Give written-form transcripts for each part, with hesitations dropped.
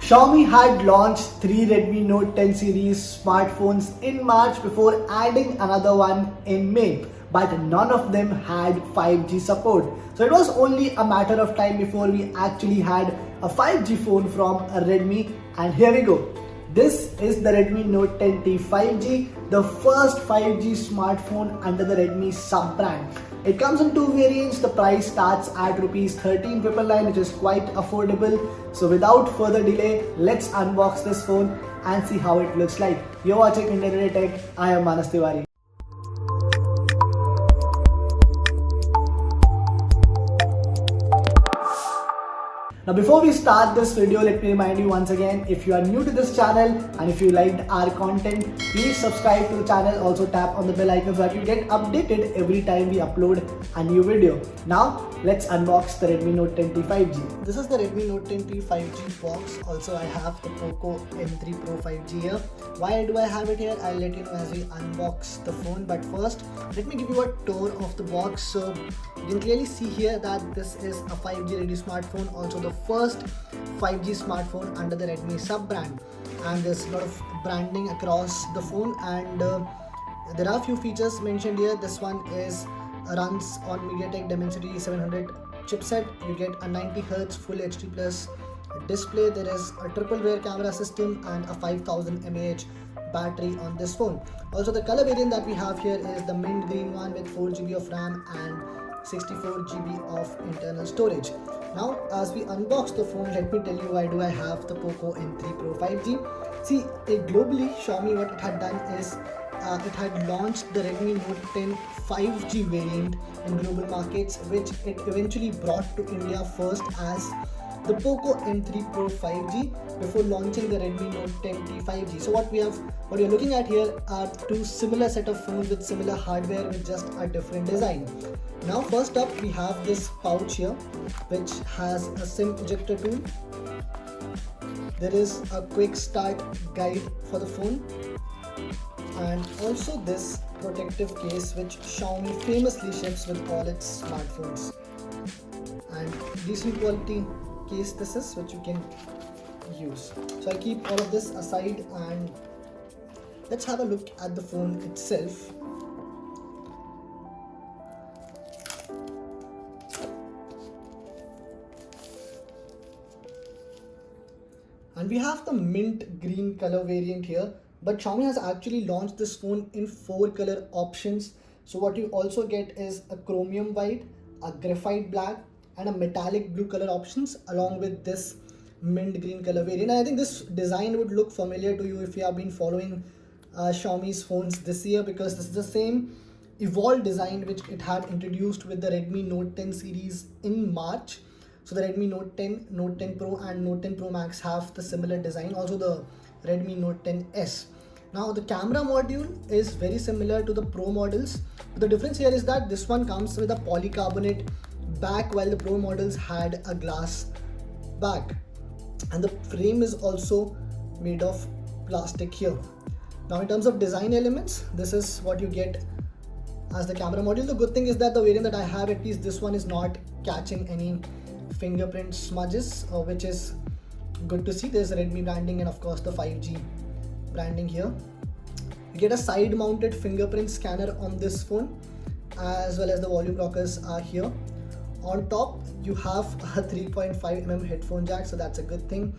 Xiaomi had launched three Redmi Note 10 series smartphones in March before adding another one in May, but none of them had 5G support. So it was only a matter of time before we actually had a 5G phone from Redmi, and here we go. This is the Redmi Note 10T 5G, the first 5G smartphone under the Redmi sub-brand. It comes in two variants. The price starts at Rs 13,999, which is quite affordable. So without further delay, let's unbox this phone and see how it looks like. You're watching Indian Today Tech. I am Manas Tiwari. Now before we start this video, let me remind you once again, if you are new to this channel and if you liked our content, please subscribe to the channel. Also tap on the bell icon so that you get updated every time we upload a new video. Now let's unbox the Redmi Note 10T 5G. This is the Redmi Note 10T 5G box. Also I have the Poco M3 Pro 5G here. Why do I have it here? I'll let you know as we unbox the phone. But first, let me give you a tour of the box. So you can clearly see here that this is a 5G ready smartphone, also the first 5G smartphone under the Redmi sub-brand, and there's a lot of branding across the phone, and there are a few features mentioned here. This one is runs on MediaTek Dimensity 700 chipset. You get a 90Hz Full HD Plus display. There is a triple rear camera system and a 5000 mAh battery on this phone. Also the color variant that we have here is the mint green one with 4GB of RAM and 64GB of internal storage. Now as we unbox the phone, let me tell you why do I have the Poco M3 Pro 5G. See, globally Xiaomi, what it had done is it had launched the Redmi Note 10 5G variant in global markets, which it eventually brought to India first as the Poco M3 Pro 5G before launching the Redmi Note 10T 5G. So what you're looking at here are two similar set of phones with similar hardware with just a different design. Now first up we have this pouch here which has a SIM ejector tool. There is a quick start guide for the phone, and also this protective case which Xiaomi famously ships with all its smartphones, and decent quality case this is, which you can use. So I keep all of this aside and let's have a look at the phone itself. And we have the mint green color variant here, but Xiaomi has actually launched this phone in 4 color options. So what you also get is a chromium white, a graphite black, and a metallic blue color options along with this mint green color variant. And I think this design would look familiar to you if you have been following Xiaomi's phones this year, because this is the same evolved design which it had introduced with the Redmi Note 10 series in March. So the Redmi Note 10, Note 10 Pro and Note 10 Pro Max have the similar design, also the Redmi Note 10S. Now the camera module is very similar to the Pro models. The difference here is that this one comes with a polycarbonate back while the Pro models had a glass back, and the frame is also made of plastic here. Now in terms of design elements, this is what you get as the camera module. The good thing is that the variant that I have, at least this one, is not catching any fingerprint smudges, which is good to see. There's Redmi branding and of course the 5G branding here. You get a side mounted fingerprint scanner on this phone, as well as the volume rockers are here. On top you have a 3.5mm headphone jack, so that's a good thing,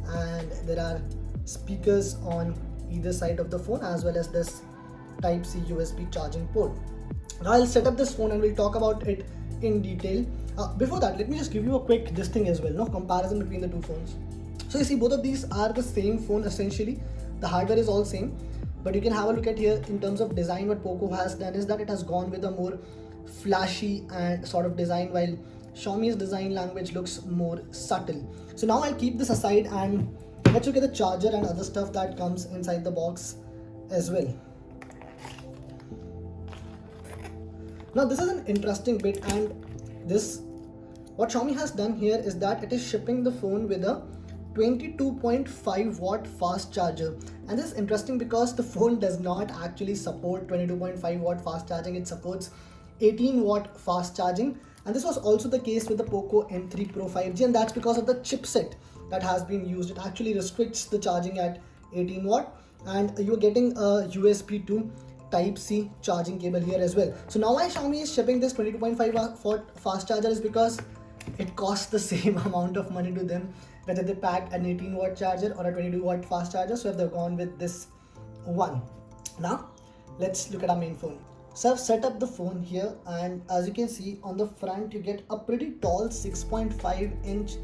and there are speakers on either side of the phone, as well as this Type-C USB charging port. Now I'll set up this phone and we'll talk about it in detail. Before that, let me just give you a quick this thing as well, comparison between the two phones. So you see, both of these are the same phone essentially. The hardware is all same, but you can have a look at here in terms of design. What Poco has done is that it has gone with a more flashy and sort of design, while Xiaomi's design language looks more subtle. So now I'll keep this aside and let's look at the charger and other stuff that comes inside the box as well. Now this is an interesting bit, and what Xiaomi has done here is that it is shipping the phone with a 22.5 watt fast charger, and this is interesting because the phone does not actually support 22.5 watt fast charging. It supports 18 watt fast charging, and this was also the case with the Poco M3 Pro 5G, and that's because of the chipset that has been used. It actually restricts the charging at 18 watt, and you're getting a USB to Type-C charging cable here as well. So now why Xiaomi is shipping this 22.5 watt fast charger is because it costs the same amount of money to them whether they pack an 18 watt charger or a 22 watt fast charger. So if they've gone with this one. Now let's look at our main phone. So I've set up the phone here, and as you can see on the front you get a pretty tall 6.5-inch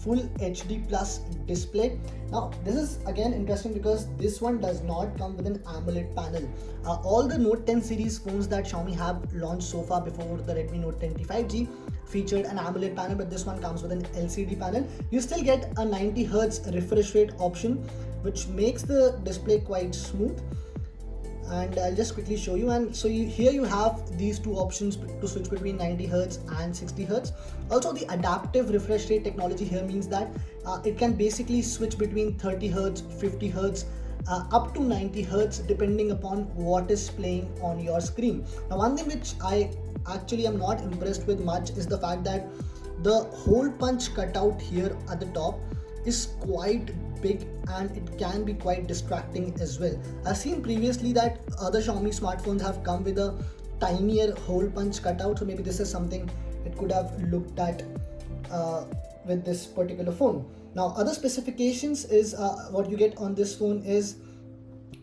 full HD plus display. Now this is again interesting because this one does not come with an AMOLED panel. All the Note 10 series phones that Xiaomi have launched so far before the Redmi Note 10T 5G featured an AMOLED panel, but this one comes with an LCD panel. You still get a 90Hz refresh rate option, which makes the display quite smooth. And I'll just quickly show you. And so here you have these two options to switch between 90 Hz and 60 Hz. Also, the adaptive refresh rate technology here means that it can basically switch between 30 Hz, 50 Hz, up to 90 Hz depending upon what is playing on your screen. Now, one thing which I actually am not impressed with much is the fact that the hole punch cutout here at the top is quite big, and it can be quite distracting as well. I've seen previously that other Xiaomi smartphones have come with a tinier hole punch cutout, so maybe this is something it could have looked at with this particular phone. Now other specifications is what you get on this phone is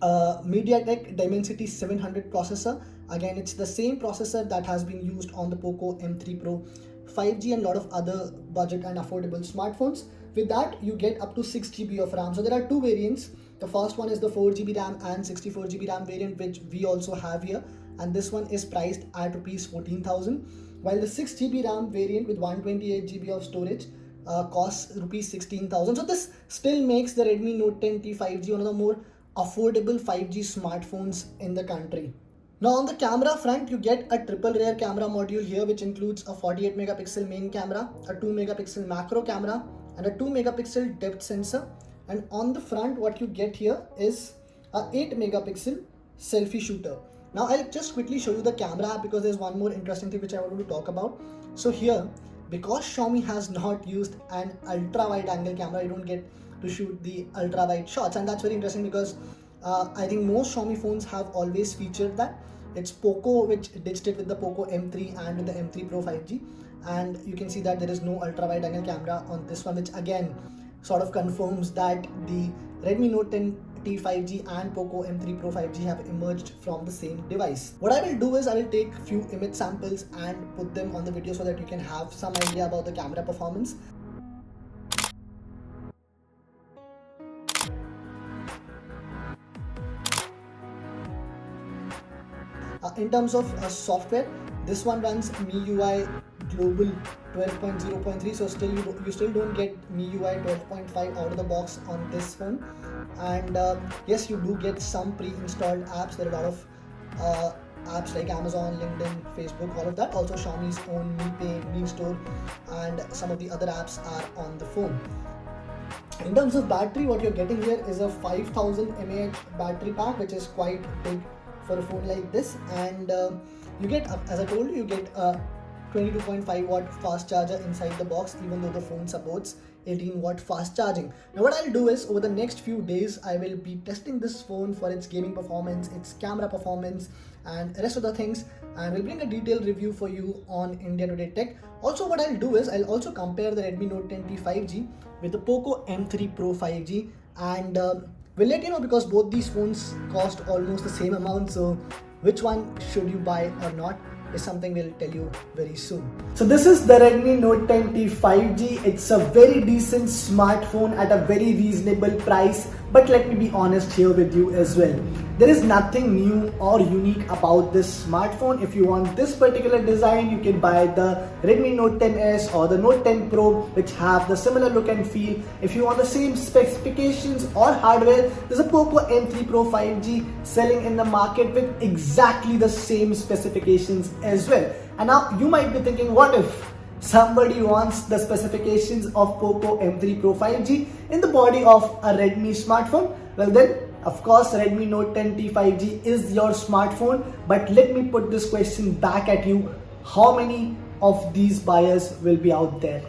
MediaTek Dimensity 700 processor. Again, it's the same processor that has been used on the Poco M3 Pro 5G and a lot of other budget and affordable smartphones. With that, you get up to 6 GB of RAM. So there are two variants. The first one is the 4 GB RAM and 64 GB RAM variant, which we also have here. And this one is priced at rupees 14,000. While the 6 GB RAM variant with 128 GB of storage costs rupees 16,000. So this still makes the Redmi Note 10T 5G one of the more affordable 5G smartphones in the country. Now on the camera front, you get a triple rear camera module here, which includes a 48 megapixel main camera, a 2 megapixel macro camera, and a 2 megapixel depth sensor. And on the front, what you get here is a 8 megapixel selfie shooter. Now I'll just quickly show you the camera app because there's one more interesting thing which I wanted to talk about. So here, because Xiaomi has not used an ultra wide angle camera, you don't get to shoot the ultra wide shots, and that's very interesting because I think most Xiaomi phones have always featured that. It's Poco which ditched it with the Poco M3 and with the M3 Pro 5G, and you can see that there is no ultra wide angle camera on this one, which again sort of confirms that the Redmi Note 10T 5G and Poco M3 Pro 5G have emerged from the same device. What I will do is I will take a few image samples and put them on the video so that you can have some idea about the camera performance. In terms of software, this one runs MIUI Global 12.0.3, so you still don't get MIUI 12.5 out of the box on this phone. And yes, you do get some pre-installed apps. There are a lot of apps like Amazon, LinkedIn, Facebook, all of that. Also Xiaomi's own Mi Pay, Mi Store, and some of the other apps are on the phone. In terms of battery, what you're getting here is a 5000 mAh battery pack, which is quite big for a phone like this. And you get, as I told you, you get a 22.5 watt fast charger inside the box, even though the phone supports 18 watt fast charging. Now what I'll do is over the next few days I will be testing this phone for its gaming performance, its camera performance, and the rest of the things, and we'll bring a detailed review for you on India Today Tech. Also what I'll do is I'll also compare the Redmi Note 10T 5G with the Poco M3 Pro 5G, and we'll let you know, because both these phones cost almost the same amount, so which one should you buy or not is something we'll tell you very soon. So this is the Redmi Note 10T 5G. It's a very decent smartphone at a very reasonable price, but let me be honest here with you as well. There is nothing new or unique about this smartphone. If you want this particular design, you can buy the Redmi Note 10s or the Note 10 Pro, which have the similar look and feel. If you want the same specifications or hardware, there's a Poco M3 Pro 5G selling in the market with exactly the same specifications as well. And now you might be thinking, what if somebody wants the specifications of Poco M3 Pro 5G in the body of a Redmi smartphone? Well then, of course, Redmi Note 10T 5G is your smartphone. But let me put this question back at you. How many of these buyers will be out there?